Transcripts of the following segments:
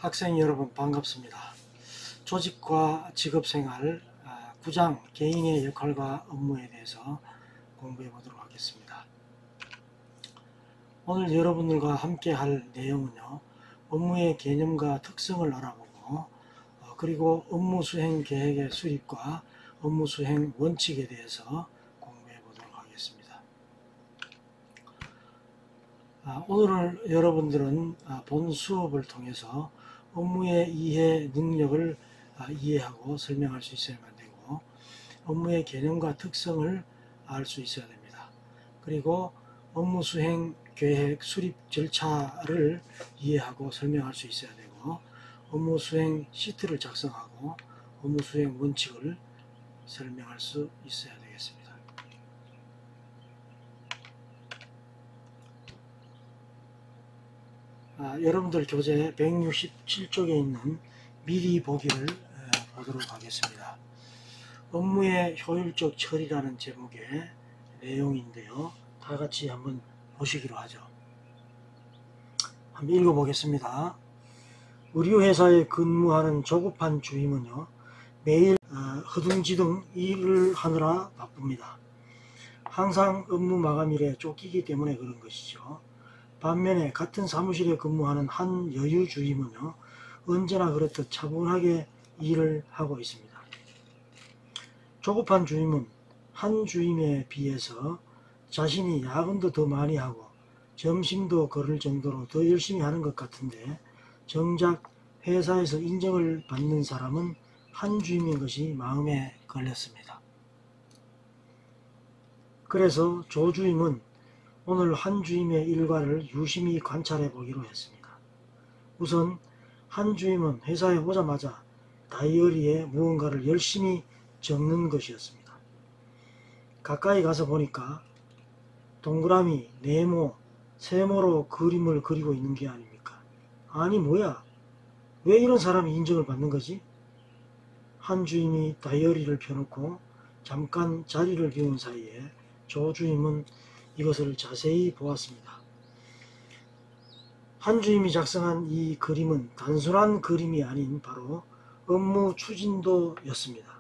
학생 여러분 반갑습니다. 조직과 직업생활 9장 개인의 역할과 업무에 대해서 공부해 보도록 하겠습니다. 오늘 여러분들과 함께 할 내용은요, 업무의 개념과 특성을 알아보고 그리고 업무 수행 계획의 수립과 업무 수행 원칙에 대해서 공부해 보도록 하겠습니다. 오늘 여러분들은 본 수업을 통해서 업무의 이해 능력을 이해하고 설명할 수 있어야만 되고, 업무의 개념과 특성을 알 수 있어야 됩니다. 그리고 업무 수행 계획 수립 절차를 이해하고 설명할 수 있어야 되고, 업무 수행 시트를 작성하고 업무 수행 원칙을 설명할 수 있어야 되겠습니다. 여러분들 교재 167쪽에 있는 미리 보기를 보도록 하겠습니다. 업무의 효율적 처리라는 제목의 내용인데요. 다 같이 한번 보시기로 하죠. 한번 읽어보겠습니다. 우리 회사에 근무하는 조급한 주임은요, 매일 허둥지둥 일을 하느라 바쁩니다. 항상 업무 마감일에 쫓기기 때문에 그런 것이죠. 반면에 같은 사무실에 근무하는 한 여유 주임은요, 언제나 그렇듯 차분하게 일을 하고 있습니다. 조급한 주임은 한 주임에 비해서 자신이 야근도 더 많이 하고 점심도 거를 정도로 더 열심히 하는 것 같은데, 정작 회사에서 인정을 받는 사람은 한 주임인 것이 마음에 걸렸습니다. 그래서 조 주임은 오늘 한 주임의 일과를 유심히 관찰해 보기로 했습니다. 우선 한 주임은 회사에 오자마자 다이어리에 무언가를 열심히 적는 것이었습니다. 가까이 가서 보니까 동그라미, 네모, 세모로 그림을 그리고 있는 게 아닙니까? 아니 뭐야? 왜 이런 사람이 인정을 받는 거지? 한 주임이 다이어리를 펴놓고 잠깐 자리를 비운 사이에 조 주임은 이것을 자세히 보았습니다. 한 주임이 작성한 이 그림은 단순한 그림이 아닌 바로 업무 추진도였습니다.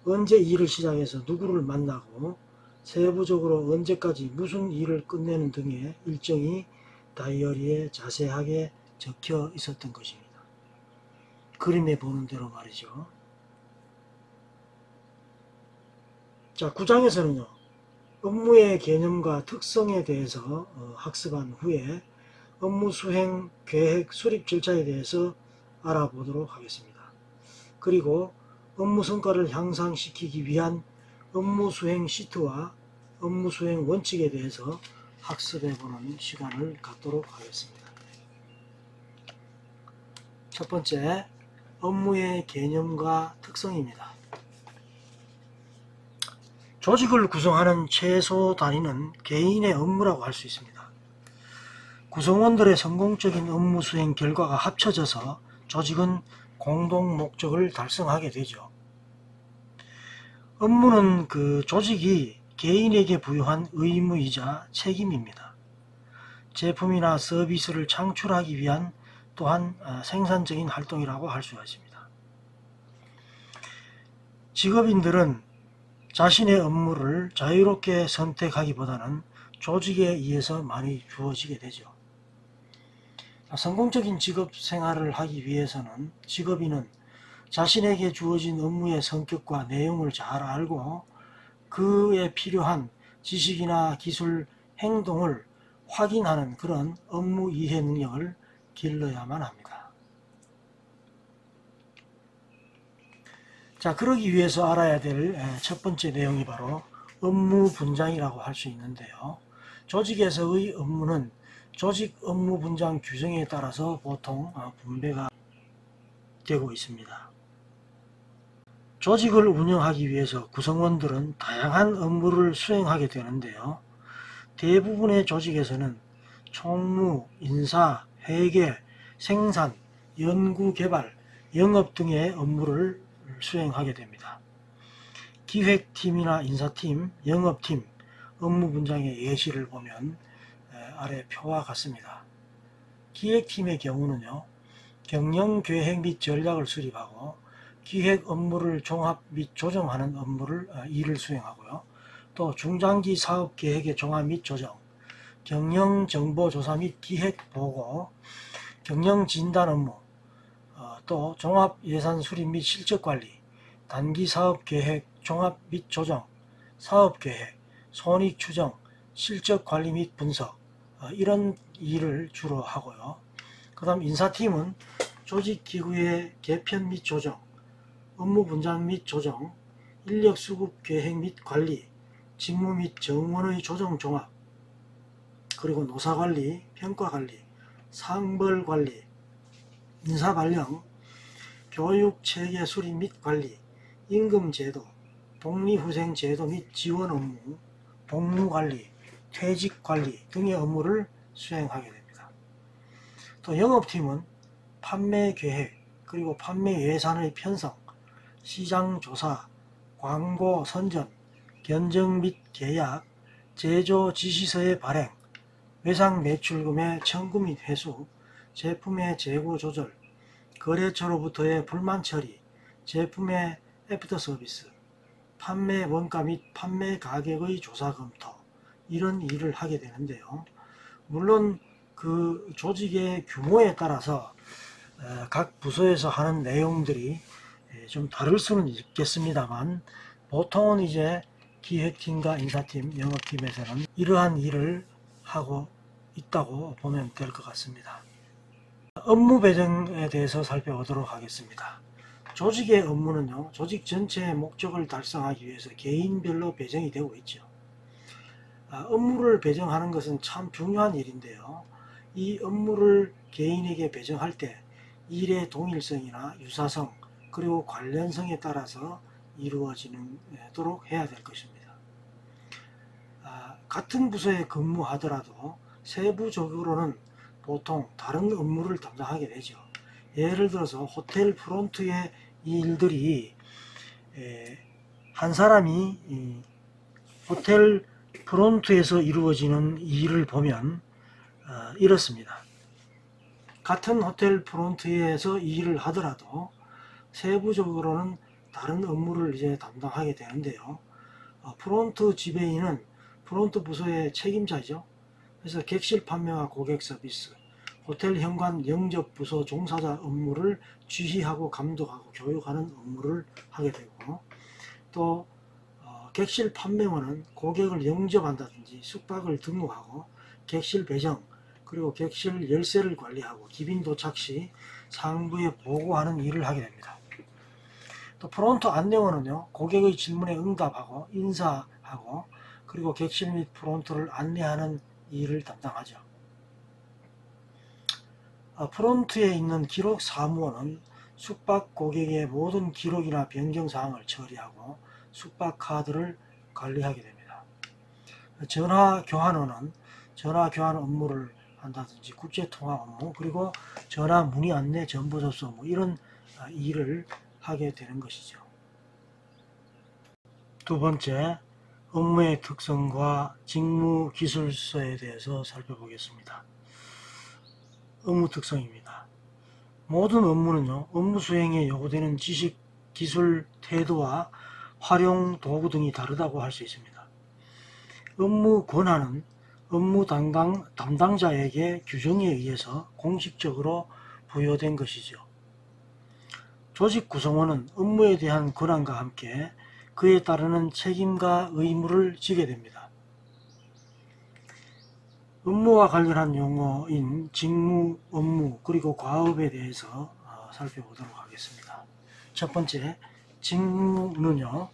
언제 일을 시작해서 누구를 만나고 세부적으로 언제까지 무슨 일을 끝내는 등의 일정이 다이어리에 자세하게 적혀 있었던 것입니다. 그림에 보는 대로 말이죠. 자, 9장에서는요, 업무의 개념과 특성에 대해서 학습한 후에 업무 수행 계획 수립 절차에 대해서 알아보도록 하겠습니다. 그리고 업무 성과를 향상시키기 위한 업무 수행 시트와 업무 수행 원칙에 대해서 학습해보는 시간을 갖도록 하겠습니다. 첫 번째, 업무의 개념과 특성입니다. 조직을 구성하는 최소 단위는 개인의 업무라고 할 수 있습니다. 구성원들의 성공적인 업무 수행 결과가 합쳐져서 조직은 공동 목적을 달성하게 되죠. 업무는 그 조직이 개인에게 부여한 의무이자 책임입니다. 제품이나 서비스를 창출하기 위한 또한 생산적인 활동이라고 할 수 있습니다. 직업인들은 자신의 업무를 자유롭게 선택하기보다는 조직에 의해서 많이 주어지게 되죠. 성공적인 직업 생활을 하기 위해서는 직업인은 자신에게 주어진 업무의 성격과 내용을 잘 알고 그에 필요한 지식이나 기술, 행동을 확인하는 그런 업무 이해 능력을 길러야만 합니다. 자, 그러기 위해서 알아야 될 첫 번째 내용이 바로 업무 분장이라고 할 수 있는데요. 조직에서의 업무는 조직 업무 분장 규정에 따라서 보통 분배가 되고 있습니다. 조직을 운영하기 위해서 구성원들은 다양한 업무를 수행하게 되는데요. 대부분의 조직에서는 총무, 인사, 회계, 생산, 연구개발, 영업 등의 업무를 수행하게 됩니다. 기획팀이나 인사팀, 영업팀, 업무 분장의 예시를 보면 아래 표와 같습니다. 기획팀의 경우는요, 경영 계획 및 전략을 수립하고 기획 업무를 종합 및 조정하는 일을 수행하고요. 또 중장기 사업 계획의 종합 및 조정, 경영 정보 조사 및 기획 보고, 경영 진단 업무, 또 종합 예산 수립 및 실적 관리, 단기 사업 계획 종합 및 조정, 사업 계획, 손익 추정, 실적 관리 및 분석, 이런 일을 주로 하고요. 그 다음 인사팀은 조직기구의 개편 및 조정, 업무 분장 및 조정, 인력 수급 계획 및 관리, 직무 및 정원의 조정 종합, 그리고 노사관리, 평가관리, 상벌관리, 인사발령, 교육체계 수립 및 관리, 임금제도, 독립후생제도 및 지원 업무, 복무관리, 퇴직관리 등의 업무를 수행하게 됩니다. 또 영업팀은 판매계획, 그리고 판매 예산의 편성, 시장조사, 광고 선전, 견적 및 계약, 제조 지시서의 발행, 외상 매출금의 청구 및 회수, 제품의 재고 조절, 거래처로부터의 불만 처리, 제품의 애프터 서비스, 판매 원가 및 판매 가격의 조사 검토, 이런 일을 하게 되는데요. 물론 그 조직의 규모에 따라서 각 부서에서 하는 내용들이 좀 다를 수는 있겠습니다만, 보통은 이제 기획팀과 인사팀, 영업팀에서는 이러한 일을 하고 있다고 보면 될 것 같습니다. 업무 배정에 대해서 살펴보도록 하겠습니다. 조직의 업무는요, 조직 전체의 목적을 달성하기 위해서 개인별로 배정이 되고 있죠. 업무를 배정하는 것은 참 중요한 일인데요. 이 업무를 개인에게 배정할 때 일의 동일성이나 유사성, 그리고 관련성에 따라서 이루어지도록 해야 될 것입니다. 같은 부서에 근무하더라도 세부적으로는 보통 다른 업무를 담당하게 되죠. 예를 들어서 호텔 프론트의 일들이 한 사람이 호텔 프론트에서 이루어지는 일을 보면 이렇습니다. 같은 호텔 프론트에서 일을 하더라도 세부적으로는 다른 업무를 이제 담당하게 되는데요. 프론트 지배인은 프론트 부서의 책임자죠. 그래서 객실 판매와 고객 서비스, 호텔 현관 영접 부서 종사자 업무를 지휘하고 감독하고 교육하는 업무를 하게 되고, 또 객실 판매원은 고객을 영접한다든지 숙박을 등록하고 객실 배정, 그리고 객실 열쇠를 관리하고 기빈 도착 시 상부에 보고하는 일을 하게 됩니다. 또 프론트 안내원은요, 고객의 질문에 응답하고 인사하고 그리고 객실 및 프론트를 안내하는 일을 담당하죠. 프론트에 있는 기록 사무원은 숙박 고객의 모든 기록이나 변경 사항을 처리하고 숙박 카드를 관리하게 됩니다. 전화 교환원은 전화 교환 업무를 한다든지 국제통화 업무, 그리고 전화 문의 안내 정보 접수 업무, 이런 일을 하게 되는 것이죠. 두 번째, 업무의 특성과 직무 기술서에 대해서 살펴보겠습니다. 업무 특성입니다. 모든 업무는요, 업무 수행에 요구되는 지식, 기술, 태도와 활용 도구 등이 다르다고 할 수 있습니다. 업무 권한은 업무 담당자에게 규정에 의해서 공식적으로 부여된 것이죠. 조직 구성원은 업무에 대한 권한과 함께 그에 따르는 책임과 의무를 지게 됩니다. 업무와 관련한 용어인 직무, 업무, 그리고 과업에 대해서 살펴보도록 하겠습니다. 첫 번째, 직무는요,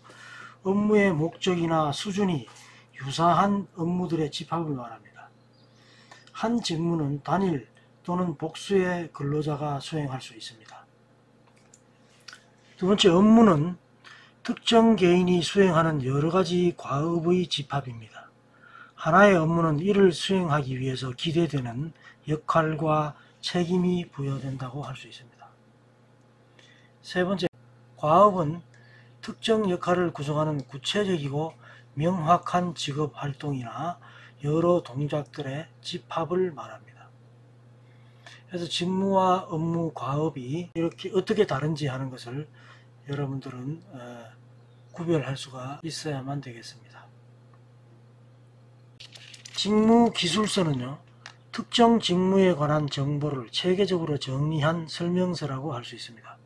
업무의 목적이나 수준이 유사한 업무들의 집합을 말합니다. 한 직무는 단일 또는 복수의 근로자가 수행할 수 있습니다. 두 번째, 업무는 특정 개인이 수행하는 여러가지 과업의 집합입니다. 하나의 업무는 이를 수행하기 위해서 기대되는 역할과 책임이 부여된다고 할 수 있습니다. 세 번째, 과업은 특정 역할을 구성하는 구체적이고 명확한 직업 활동이나 여러 동작들의 집합을 말합니다. 그래서 직무와 업무 과업이 이렇게 어떻게 다른지 하는 것을 여러분들은 구별할 수가 있어야만 되겠습니다. 직무기술서는요, 특정 직무에 관한 정보를 체계적으로 정리한 설명서라고 할 수 있습니다.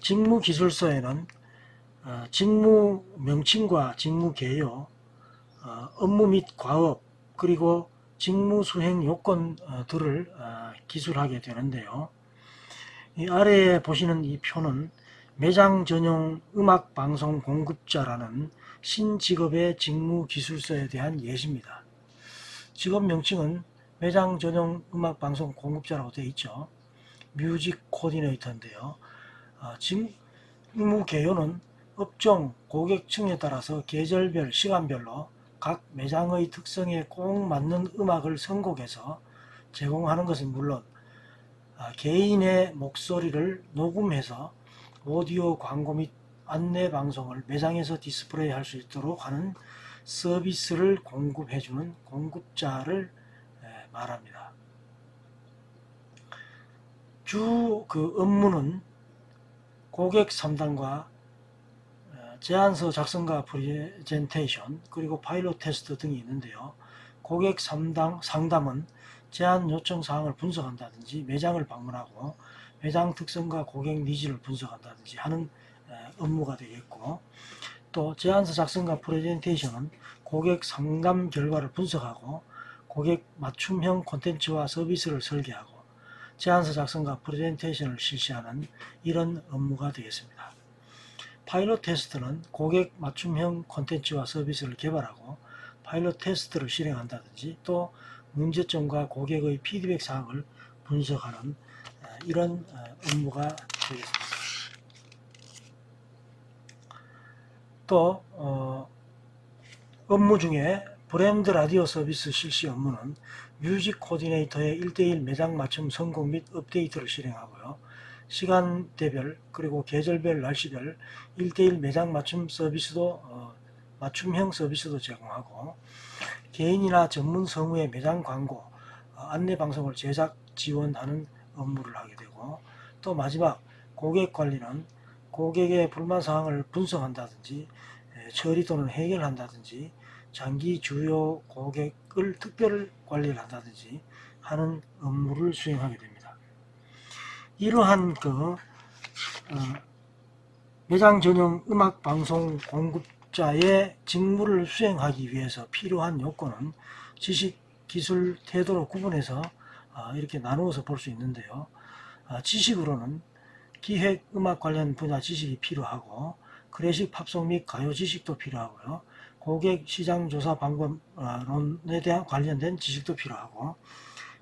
직무기술서에는 직무 명칭과 직무 개요, 업무 및 과업, 그리고 직무 수행 요건들을 기술하게 되는데요. 이 아래에 보시는 이 표는 매장 전용 음악 방송 공급자라는 신직업의 직무 기술서에 대한 예시입니다. 직업 명칭은 매장 전용 음악 방송 공급자라고 되어 있죠. 뮤직 코디네이터인데요. 직무 개요는 업종, 고객층에 따라서 계절별, 시간별로 각 매장의 특성에 꼭 맞는 음악을 선곡해서 제공하는 것은 물론 개인의 목소리를 녹음해서 오디오 광고 및 안내 방송을 매장에서 디스플레이 할 수 있도록 하는 서비스를 공급해주는 공급자를 말합니다. 주 업무는 고객 상담과 제안서 작성과 프레젠테이션, 그리고 파일럿 테스트 등이 있는데요. 고객 상담은 제안 요청 사항을 분석한다든지 매장을 방문하고 매장 특성과 고객 니즈를 분석한다든지 하는 업무가 되겠고, 또 제안서 작성과 프레젠테이션은 고객 상담 결과를 분석하고 고객 맞춤형 콘텐츠와 서비스를 설계하고 제안서 작성과 프레젠테이션을 실시하는 이런 업무가 되겠습니다. 파일럿 테스트는 고객 맞춤형 콘텐츠와 서비스를 개발하고 파일럿 테스트를 실행한다든지 또 문제점과 고객의 피드백 사항을 분석하는 이런 업무가 되겠습니다. 또 업무 중에 브랜드 라디오 서비스 실시 업무는 뮤직 코디네이터의 1:1 매장 맞춤 선곡 및 업데이트를 실행하고요. 시간대별 그리고 계절별 날씨별 1:1 매장 맞춤 서비스도 맞춤형 서비스도 제공하고 개인이나 전문 성우의 매장 광고 안내 방송을 제작 지원하는 업무를 하게 되고, 또 마지막 고객 관리는 고객의 불만 사항을 분석한다든지 처리 또는 해결한다든지 장기 주요 고객을 특별 관리를 한다든지 하는 업무를 수행하게 됩니다. 이러한 매장 전용 음악 방송 공급자의 직무를 수행하기 위해서 필요한 요건은 지식, 기술, 태도로 구분해서 이렇게 나누어서 볼 수 있는데요. 지식으로는 기획, 음악 관련 분야 지식이 필요하고 클래식, 팝송 및 가요 지식도 필요하고요. 고객 시장 조사 방법론에 대한 관련된 지식도 필요하고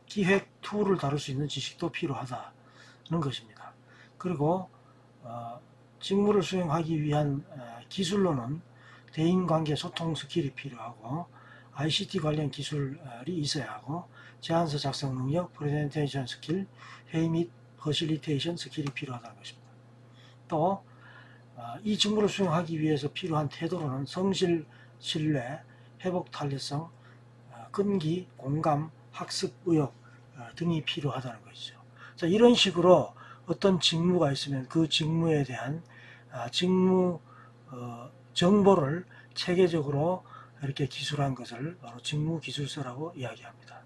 기획 툴을 다룰 수 있는 지식도 필요하다는 것입니다. 그리고 직무를 수행하기 위한 기술로는 대인관계 소통 스킬이 필요하고 ICT 관련 기술이 있어야 하고 제안서 작성 능력, 프레젠테이션 스킬, 회의 및 퍼실리테이션 스킬이 필요하다는 것입니다. 또 이 직무를 수행하기 위해서 필요한 태도로는 성실, 신뢰, 회복 탄력성, 끈기, 공감, 학습 의욕 등이 필요하다는 것이죠. 자, 이런 식으로 어떤 직무가 있으면 그 직무에 대한 직무 정보를 체계적으로 이렇게 기술한 것을 바로 직무기술서라고 이야기합니다.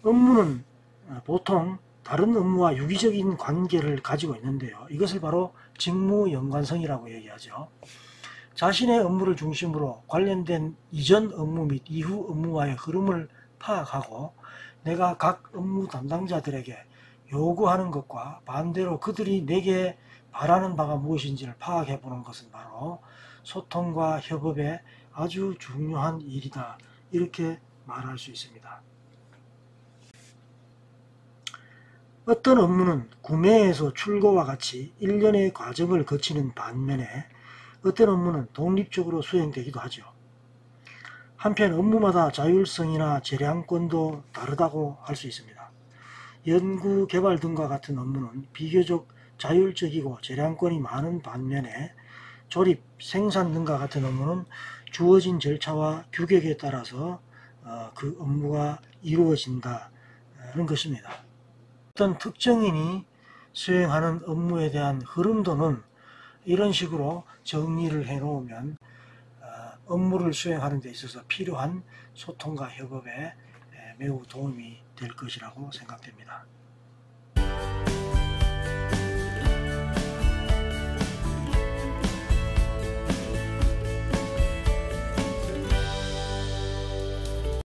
업무는 보통 다른 업무와 유기적인 관계를 가지고 있는데요. 이것을 바로 직무연관성이라고 얘기하죠. 자신의 업무를 중심으로 관련된 이전 업무 및 이후 업무와의 흐름을 파악하고 내가 각 업무 담당자들에게 요구하는 것과 반대로 그들이 내게 바라는 바가 무엇인지를 파악해 보는 것은 바로 소통과 협업에 아주 중요한 일이다, 이렇게 말할 수 있습니다. 어떤 업무는 구매에서 출고와 같이 일련의 과정을 거치는 반면에 어떤 업무는 독립적으로 수행되기도 하죠. 한편 업무마다 자율성이나 재량권도 다르다고 할 수 있습니다. 연구, 개발 등과 같은 업무는 비교적 자율적이고 재량권이 많은 반면에 조립, 생산 등과 같은 업무는 주어진 절차와 규격에 따라서 그 업무가 이루어진다는 것입니다. 어떤 특정인이 수행하는 업무에 대한 흐름도는 이런 식으로 정리를 해 놓으면 업무를 수행하는 데 있어서 필요한 소통과 협업에 매우 도움이 될 것이라고 생각됩니다.